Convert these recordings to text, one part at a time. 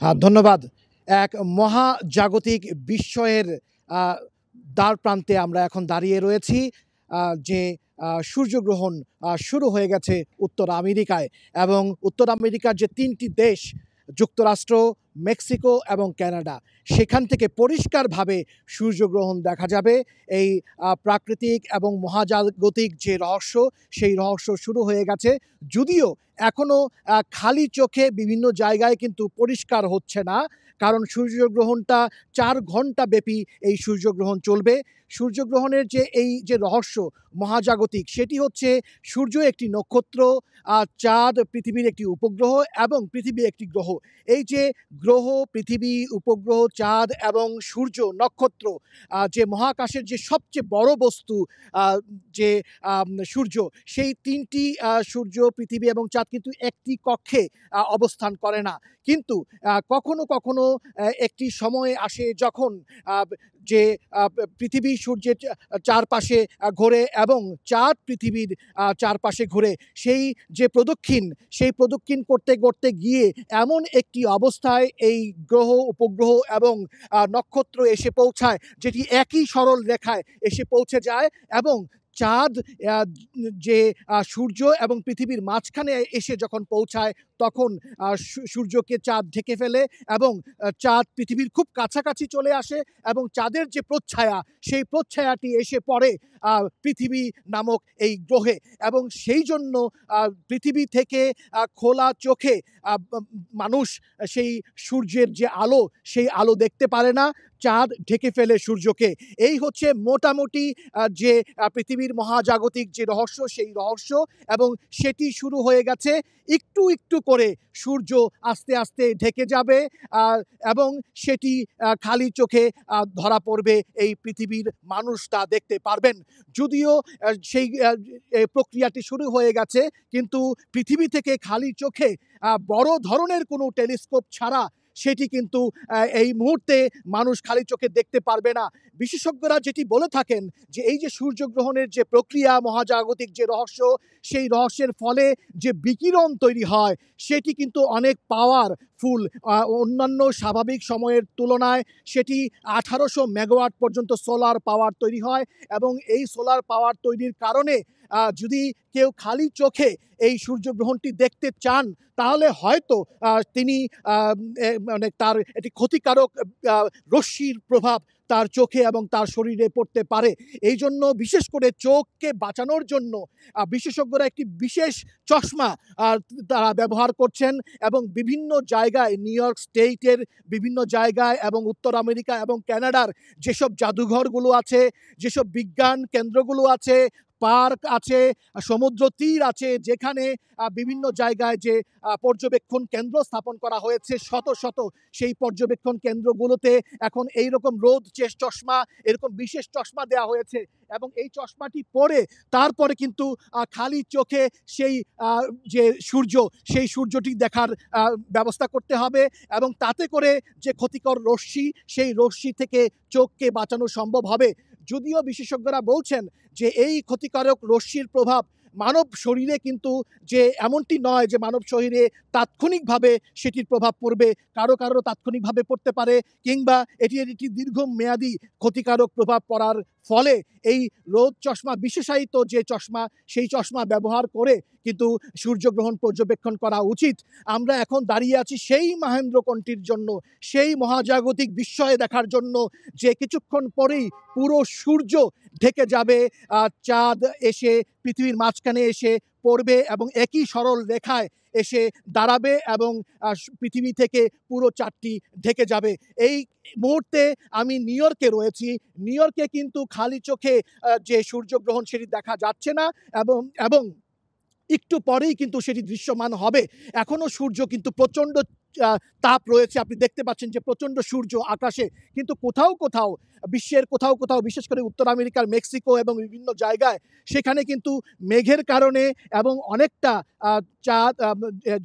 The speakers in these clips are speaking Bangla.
ধন্যবাদ। এক মহাজাগতিক বিস্ময়ের আ দ্বার প্রান্তে আমরা এখন দাঁড়িয়ে রয়েছি। যে সূর্যগ্রহণ শুরু হয়ে গেছে উত্তর আমেরিকায় এবং উত্তর আমেরিকার যে ৩ টি দেশ যুক্তরাষ্ট্র, মেক্সিকো এবং কানাডা, সেখান থেকে পরিষ্কারভাবে সূর্যগ্রহণ দেখা যাবে। এই প্রাকৃতিক এবং মহাজাগতিক যে রহস্য, সেই রহস্য শুরু হয়ে গেছে। যদিও এখনও খালি চোখে বিভিন্ন জায়গায় কিন্তু পরিষ্কার হচ্ছে না। কারণ সূর্যগ্রহণটা ৪ ঘণ্টা ব্যাপী এই সূর্যগ্রহণ চলবে। সূর্যগ্রহণের যে এই যে রহস্য মহাজাগতিক, সেটি হচ্ছে সূর্য একটি নক্ষত্র, চাঁদ পৃথিবীর একটি উপগ্রহ এবং পৃথিবী একটি গ্রহ। এই যে গ্রহ, পৃথিবী, উপগ্রহ, চাঁদ এবং সূর্য, নক্ষত্র, যে মহাকাশের যে সবচেয়ে বড় বস্তু, যে সূর্য, সেই ৩টি সূর্য, পৃথিবী এবং চাঁদ কিন্তু একটি কক্ষে অবস্থান করে না। কিন্তু কখনো কখনো একটি সময় আসে যখন যে পৃথিবী সূর্যের চারপাশে ঘোরে এবং চাঁদ পৃথিবীর চারপাশে ঘোরে। সেই যে প্রদক্ষিণ, সেই প্রদক্ষিণ করতে করতে গিয়ে এমন একটি অবস্থায় এই গ্রহ, উপগ্রহ এবং নক্ষত্র এসে পৌঁছায়, যেটি একই সরল রেখায় এসে পৌঁছে যায় এবং চাঁদ যে সূর্য এবং পৃথিবীর মাঝখানে এসে যখন পৌঁছায়, তখন সূর্যকে চাঁদ ঢেকে ফেলে এবং চাঁদ পৃথিবীর খুব কাছাকাছি চলে আসে এবং চাঁদের যে প্রচ্ছায়া, সেই প্রচ্ছায়াটি এসে পড়ে পৃথিবী নামক এই গ্রহে। এবং সেই জন্য পৃথিবী থেকে খোলা চোখে মানুষ সেই সূর্যের যে আলো, সেই আলো দেখতে পারে না। চাঁদ ঢেকে ফেলে সূর্যকে। এই হচ্ছে মোটামুটি যে পৃথিবীর মহাজাগতিক যে রহস্য, সেই রহস্য। এবং সেটি শুরু হয়ে গেছে। একটু একটু করে সূর্য আস্তে আস্তে ঢেকে যাবে এবং সেটি খালি চোখে ধরা পড়বে। এই পৃথিবীর মানুষ তা দেখতে পারবেন। যদিও সেই প্রক্রিয়াটি শুরু হয়ে গেছে, কিন্তু পৃথিবী থেকে খালি চোখে বড় ধরনের কোনো টেলিস্কোপ ছাড়া সেটি কিন্তু এই মুহূর্তে মানুষ খালি চোখে দেখতে পারবে না। বিশেষজ্ঞরা যেটি বলে থাকেন, যে এই যে সূর্যগ্রহণের যে প্রক্রিয়া, মহাজাগতিক যে রহস্য, সেই রহস্যের ফলে যে বিকিরণ তৈরি হয়, সেটি কিন্তু অনেক পাওয়ারফুল। অন্যান্য স্বাভাবিক সময়ের তুলনায় সেটি 1800 মেগাওয়াট পর্যন্ত সোলার পাওয়ার তৈরি হয় এবং এই সোলার পাওয়ার তৈরির কারণে যদি কেউ খালি চোখে এই সূর্যগ্রহণটি দেখতে চান, তাহলে হয়তো তিনি মানে তার একটি ক্ষতিকারক রশ্মির প্রভাব তার চোখে এবং তার শরীরে পড়তে পারে। এই জন্য বিশেষ করে চোখকে বাঁচানোর জন্য বিশেষজ্ঞরা একটি বিশেষ চশমা তারা ব্যবহার করছেন এবং বিভিন্ন জায়গায়, নিউ ইয়র্ক স্টেটের বিভিন্ন জায়গায় এবং উত্তর আমেরিকা এবং কানাডার যেসব জাদুঘরগুলো আছে, যেসব বিজ্ঞান কেন্দ্রগুলো আছে, পার্ক আছে, সমুদ্র তীর আছে, যেখানে বিভিন্ন জায়গায় যে পর্যবেক্ষণ কেন্দ্র স্থাপন করা হয়েছে, শত শত, সেই পর্যবেক্ষণ কেন্দ্রগুলোতে এখন এইরকম রোদ চশমা, এরকম বিশেষ চশমা দেওয়া হয়েছে এবং এই চশমাটি পরে তারপরে কিন্তু খালি চোখে সেই যে সূর্য, সেই সূর্যটি দেখার ব্যবস্থা করতে হবে এবং তাতে করে যে ক্ষতিকর রশ্মি, সেই রশ্মি থেকে চোখকে বাঁচানো সম্ভব হবে। যদিও বিশেষজ্ঞরা বলছেন যে এই ক্ষতিকারক রশ্মির প্রভাব মানব শরীরে কিন্তু যে এমনটি নয় যে মানব শরীরে তাৎক্ষণিকভাবে সেটির প্রভাব পড়বে। কারো কারো তাৎক্ষণিকভাবে পড়তে পারে, কিংবা এটির একটি দীর্ঘমেয়াদী ক্ষতিকারক প্রভাব পড়ার ফলে এই রোদ চশমা, বিশেষায়িত যে চশমা, সেই চশমা ব্যবহার করে কিন্তু সূর্যগ্রহণ পর্যবেক্ষণ করা উচিত। আমরা এখন দাঁড়িয়ে আছি সেই মহেন্দ্রকণ্ঠীর জন্য, সেই মহাজাগতিক বিস্ময়ে দেখার জন্য, যে কিছুক্ষণ পরেই পুরো সূর্য ঢেকে যাবে, চাঁদ এসে পৃথিবীর মাঝখানে এসে পড়বে এবং একই সরল রেখায় এসে দাঁড়াবে এবং পৃথিবী থেকে পুরো চাঁদটি ঢেকে যাবে। এই মুহূর্তে আমি নিউ ইয়র্কে রয়েছি। নিউ ইয়র্কে কিন্তু খালি চোখে যে সূর্যগ্রহণ, সেটি দেখা যাচ্ছে না এবং এবং একটু পরেই কিন্তু সেটি দৃশ্যমান হবে। এখনো সূর্য কিন্তু প্রচণ্ড তাপ রয়েছে। আপনি দেখতে পাচ্ছেন যে প্রচণ্ড সূর্য আকাশে, কিন্তু কোথাও কোথাও, বিশ্বের কোথাও কোথাও, বিশেষ করে উত্তর আমেরিকার মেক্সিকো এবং বিভিন্ন জায়গায়, সেখানে কিন্তু মেঘের কারণে এবং অনেকটা চাঁদ,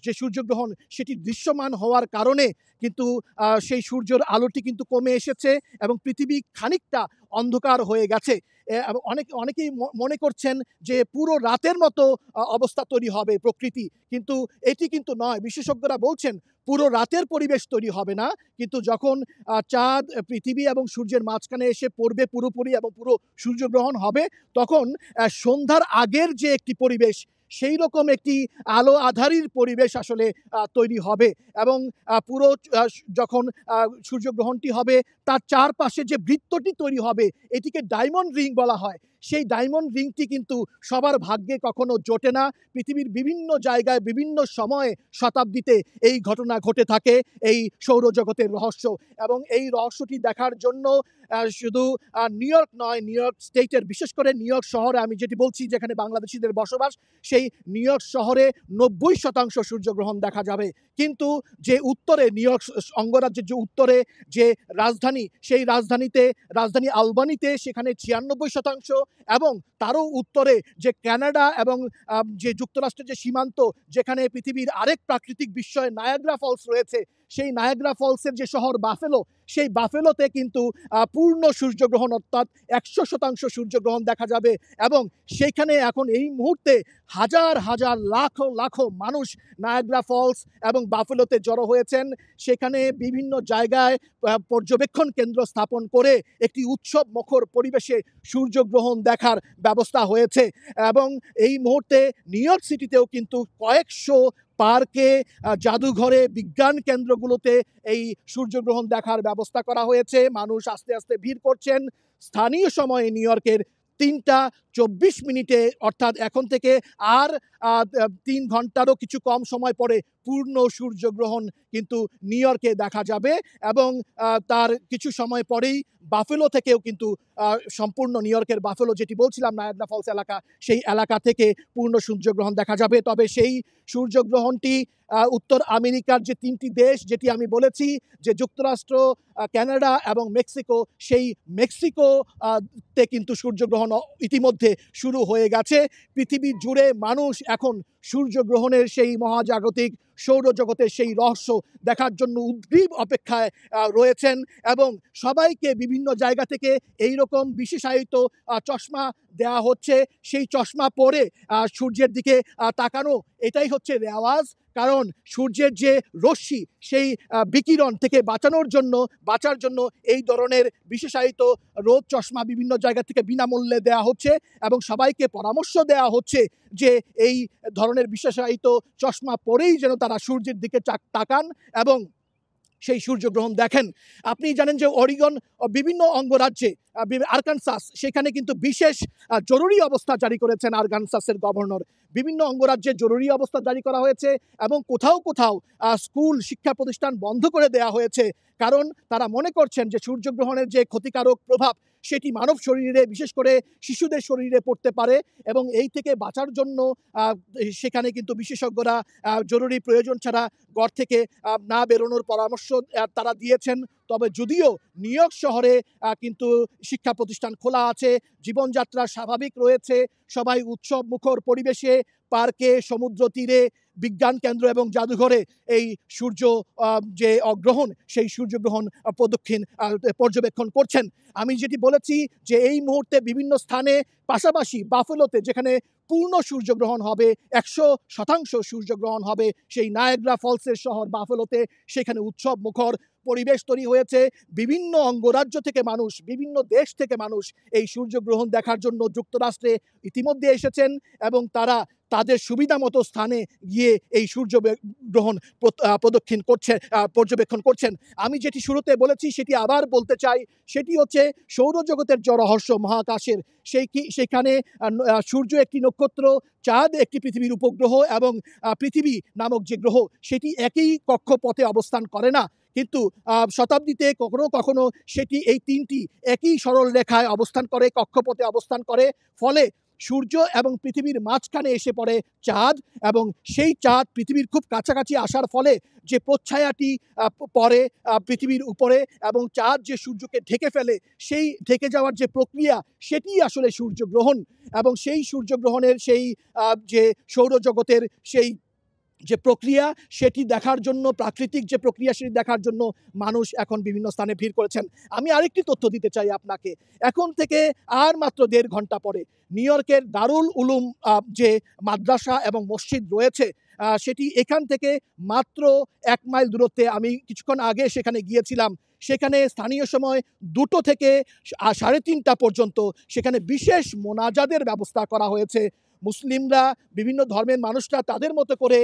যে সূর্যগ্রহণ, সেটি দৃশ্যমান হওয়ার কারণে কিন্তু সেই সূর্যের আলোটি কিন্তু কমে এসেছে এবং পৃথিবী খানিকটা অন্ধকার হয়ে গেছে। অনেকেই মনে করছেন যে পুরো রাতের মতো অবস্থা তৈরি হবে প্রকৃতি, কিন্তু এটি কিন্তু নয়। বিশেষজ্ঞরা বলছেন পুরো রাতের পরিবেশ তৈরি হবে না, কিন্তু যখন চাঁদ পৃথিবী এবং সূর্যের মাঝখানে এসে পড়বে পুরোপুরি এবং পুরো সূর্যগ্রহণ হবে, তখন সন্ধ্যার আগের যে একটি পরিবেশ, সেই রকম একটি আলো আঁধারির পরিবেশ আসলে তৈরি হবে। এবং পুরো যখন সূর্যগ্রহণটি হবে, তার চারপাশে যে বৃত্তটি তৈরি হবে, এটিকে ডায়মন্ড রিং বলা হয়। সেই ডায়মন্ড রিংটি কিন্তু সবার ভাগ্যে কখনো জোটে না। পৃথিবীর বিভিন্ন জায়গায় বিভিন্ন সময়ে শতাব্দীতে এই ঘটনা ঘটে থাকে, এই সৌরজগতের রহস্য। এবং এই রহস্যটি দেখার জন্য শুধু নিউ ইয়র্ক নয়, নিউ ইয়র্ক স্টেটের, বিশেষ করে নিউ ইয়র্ক শহরে আমি যেটি বলছি, যেখানে বাংলাদেশিদের বসবাস, সেই নিউ ইয়র্ক শহরে 90% সূর্যগ্রহণ দেখা যাবে। কিন্তু যে উত্তরে, নিউ ইয়র্ক অঙ্গরাজ্যের যে উত্তরে যে রাজধানী, সেই রাজধানী আলবানিতে সেখানে 96%, এবং তারও উত্তরে যে কানাডা এবং যে যুক্তরাষ্ট্রের যে সীমান্ত, যেখানে পৃথিবীর আরেক প্রাকৃতিক বিস্ময় নায়াগ্রা ফলস রয়েছে, সেই নায়াগ্রা ফলসের যে শহর বাফেলো, সেই বাফেলোতে কিন্তু পূর্ণ সূর্যগ্রহণ, অর্থাৎ 100% সূর্যগ্রহণ দেখা যাবে। এবং সেইখানে এখন এই মুহূর্তে হাজার হাজার লাখো মানুষ নায়াগ্রা ফলস এবং বাফেলোতে জড়ো হয়েছেন। সেখানে বিভিন্ন জায়গায় পর্যবেক্ষণ কেন্দ্র স্থাপন করে একটি উৎসব মুখর পরিবেশে সূর্যগ্রহণ দেখার ব্যবস্থা হয়েছে। এবং এই মুহূর্তে নিউ ইয়র্ক সিটিতেও কিন্তু কয়েকশো পার্কে, জাদুঘরে, বিজ্ঞান কেন্দ্রগুলোতে এই সূর্যগ্রহণ দেখার ব্যবস্থা করা হয়েছে। মানুষ আস্তে আস্তে ভিড় করছেন। স্থানীয় সময়ে নিউ ইয়র্কের 3টা 24 মিনিটে, অর্থাৎ এখন থেকে আর 3 ঘন্টারও কিছু কম সময় পরে পূর্ণ সূর্যগ্রহণ কিন্তু নিউ ইয়র্কে দেখা যাবে। এবং তার কিছু সময় পরেই বাফেলো থেকেও কিন্তু সম্পূর্ণ নিউ ইয়র্কের বাফেলো, যেটি বলছিলাম নায়াগ্রা ফলস এলাকা, সেই এলাকা থেকে পূর্ণ সূর্যগ্রহণ দেখা যাবে। তবে সেই সূর্যগ্রহণটি উত্তর আমেরিকার যে 3টি দেশ, যেটি আমি বলেছি, যে যুক্তরাষ্ট্র, কানাডা এবং মেক্সিকো, সেই মেক্সিকোতে কিন্তু সূর্যগ্রহণ ইতিমধ্যে শুরু হয়ে গেছে। পৃথিবী জুড়ে মানুষ এখন সূর্যগ্রহণের সেই মহাজাগতিক সৌরজগতের সেই রহস্য দেখার জন্য উদ্গ্রীব অপেক্ষায় রয়েছেন। এবং সবাইকে বিভিন্ন জায়গা থেকে এই রকম বিশেষায়িত চশমা দেওয়া হচ্ছে। সেই চশমা পরে সূর্যের দিকে তাকানো, এটাই হচ্ছে রেওয়াজ। কারণ সূর্যের যে রশ্মি, সেই বিকিরণ থেকে বাঁচার জন্য এই ধরনের বিশেষায়িত রোদ চশমা বিভিন্ন জায়গা থেকে বিনামূল্যে দেওয়া হচ্ছে। এবং সবাইকে পরামর্শ দেওয়া হচ্ছে যে এই ধরনের বিশেষায়িত চশমা পরেই যেন তারা সূর্যের দিকে তাকান এবং সেই সূর্যগ্রহণ দেখেন। আপনি জানেন যে অরিগন বিভিন্ন অঙ্গরাজ্যে, আরকানসাস, সেখানে কিন্তু বিশেষ জরুরি অবস্থা জারি করেছেন আরকানসাসের গভর্নর। বিভিন্ন অঙ্গরাজ্যে জরুরি অবস্থা জারি করা হয়েছে এবং কোথাও স্কুল, শিক্ষা প্রতিষ্ঠান বন্ধ করে দেওয়া হয়েছে। কারণ তারা মনে করছেন যে সূর্যগ্রহণের যে ক্ষতিকারক প্রভাব, সেটি মানব শরীরে, বিশেষ করে শিশুদের শরীরে পড়তে পারে। এবং এই থেকে বাঁচার জন্য সেখানে কিন্তু বিশেষজ্ঞরা জরুরি প্রয়োজন ছাড়া ঘর থেকে না বেরোনোর পরামর্শ তারা দিয়েছেন। তবে যদিও নিউ ইয়র্ক শহরে কিন্তু শিক্ষা প্রতিষ্ঠান খোলা আছে, জীবনযাত্রা স্বাভাবিক রয়েছে, সবাই উৎসব মুখর পরিবেশে পার্কে, সমুদ্র তীরে, বিজ্ঞান কেন্দ্র এবং জাদুঘরে এই যে অগ্রহণ, সেই সূর্যগ্রহণ পর্যবেক্ষণ করছেন। আমি যেটি বলেছি যে এই মুহূর্তে বিভিন্ন স্থানে, পাশাপাশি বাফেলোতে, যেখানে পূর্ণ সূর্যগ্রহণ হবে, 100% সূর্যগ্রহণ হবে, সেই নায়াগ্রা ফলসের শহর বাফেলোতে, সেখানে উৎসব মুখর পরিবেশ তৈরি হয়েছে। বিভিন্ন অঙ্গরাজ্য থেকে মানুষ, বিভিন্ন দেশ থেকে মানুষ এই সূর্যগ্রহণ দেখার জন্য যুক্তরাষ্ট্রে ইতিমধ্যে এসেছেন এবং তারা তাদের সুবিধা মতো স্থানে গিয়ে এই সূর্যগ্রহণ পর্যবেক্ষণ করছেন। আমি যেটি শুরুতে বলেছি সেটি আবার বলতে চাই, সেটি হচ্ছে সৌরজগতের যে রহস্য মহাকাশের, সেখানে সূর্য একটি নক্ষত্র, চাঁদ একটি পৃথিবীর উপগ্রহ এবং পৃথিবী নামক যে গ্রহ, সেটি একই কক্ষপথে অবস্থান করে না। কিন্তু শতাব্দীতে কখনো কখনো সেটি এই 3টি একই সরল রেখায় অবস্থান করে, কক্ষপথে অবস্থান করে। ফলে সূর্য এবং পৃথিবীর মাঝখানে এসে পড়ে চাঁদ, এবং সেই চাঁদ পৃথিবীর খুব কাছাকাছি আসার ফলে যে প্রচ্ছায়াটি পড়ে পৃথিবীর উপরে এবং চাঁদ যে সূর্যকে ঢেকে ফেলে, সেই ঢেকে যাওয়ার যে প্রক্রিয়া, সেটি আসলে সূর্যগ্রহণ। এবং সেই সূর্যগ্রহণের সেই যে সৌরজগতের সেই যে প্রক্রিয়া সেটি দেখার জন্য, প্রাকৃতিক যে প্রক্রিয়া সেটি দেখার জন্য মানুষ এখন বিভিন্ন স্থানে ভিড় করেছেন। আমি আরেকটি তথ্য দিতে চাই আপনাকে। এখন থেকে আর মাত্র ১.৫ ঘন্টা পরে নিউ ইয়র্কের দারুল উলুম যে মাদ্রাসা এবং মসজিদ রয়েছে, সেটি এখান থেকে মাত্র ১ মাইল দূরত্বে। আমি কিছুক্ষণ আগে সেখানে গিয়েছিলাম। সেখানে স্থানীয় সময় ২টো থেকে ৩:৩০ পর্যন্ত সেখানে বিশেষ মোনাজাতের ব্যবস্থা করা হয়েছে। মুসলিমরা, বিভিন্ন ধর্মের মানুষরা তাদের মতো করে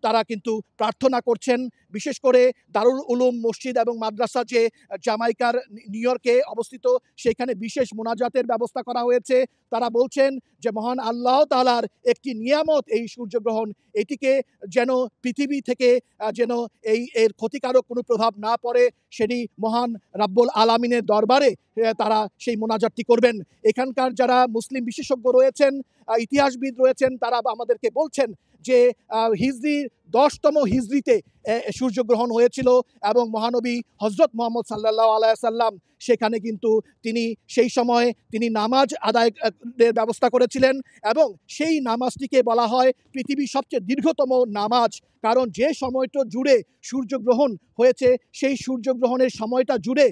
তারা কিন্তু প্রার্থনা করছেন। বিশেষ করে দারুল উলুম মসজিদ এবং মাদ্রাসা যে জামাইকার নিউ ইয়র্কে অবস্থিত, সেখানে বিশেষ মোনাজাতের ব্যবস্থা করা হয়েছে। তারা বলছেন যে মহান আল্লাহ তাআলার একটি নিয়ামত এই সূর্যগ্রহণ, এটিকে যেন পৃথিবী থেকে যেন এর ক্ষতিকারক কোনো প্রভাব না পড়ে, সেটি মহান রাব্বুল আলামিনের দরবারে তারা সেই মোনাজাতটি করবেন। এখানকার যারা মুসলিম বিশেষজ্ঞ রয়েছেন, ইতিহাসবিদ রয়েছেন, তারা আমাদেরকে বলছেন যে হিজরি ১০তম হিজরিতে সূর্যগ্রহণ হয়েছিল এবং মহানবী হজরত মুহাম্মদ সাল্লাল্লাহু আলাইহি সাল্লাম সেখানে কিন্তু তিনি সেই সময় তিনি নামাজ আদায়ের ব্যবস্থা করেছিলেন এবং সেই নামাজটিকে বলা হয় পৃথিবীর সবচেয়ে দীর্ঘতম নামাজ। কারণ যে সময়টা জুড়ে সূর্যগ্রহণ হয়েছে, সেই সূর্যগ্রহণের সময়টা জুড়ে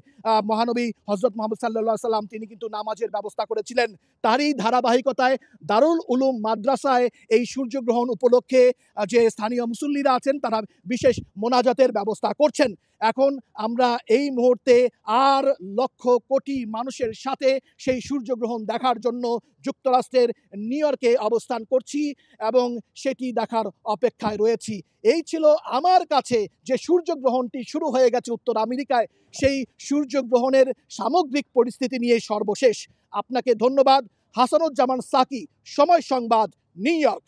মহানবী হজরত মুহাম্মদ সাল্লাল্লাহু আলাইহি সাল্লাম তিনি কিন্তু নামাজের ব্যবস্থা করেছিলেন। তারই ধারাবাহিকতায় দারুল উলুম মাদ্রাসায় এই সূর্যগ্রহণ উপলক্ষে যে স্থানীয় মুসল্লিরা আছেন তারা বিশেষ মোনাজাতের ব্যবস্থা করছেন। এখন আমরা এই মুহূর্তে আর লক্ষ কোটি মানুষের সাথে সেই সূর্যগ্রহণ দেখার জন্য যুক্তরাষ্ট্রের নিউ ইয়র্কে অবস্থান করছি এবং সেটি দেখার অপেক্ষায় রয়েছি। এই ছিল আমার কাছে যে সূর্যগ্রহণটি শুরু হয়ে গেছে উত্তর আমেরিকায়, সেই সূর্যগ্রহণের সামগ্রিক পরিস্থিতি নিয়ে সর্বশেষ। আপনাকে ধন্যবাদ। হাসানুজ্জামান সাকি, সময় সংবাদ, নিউ ইয়র্ক।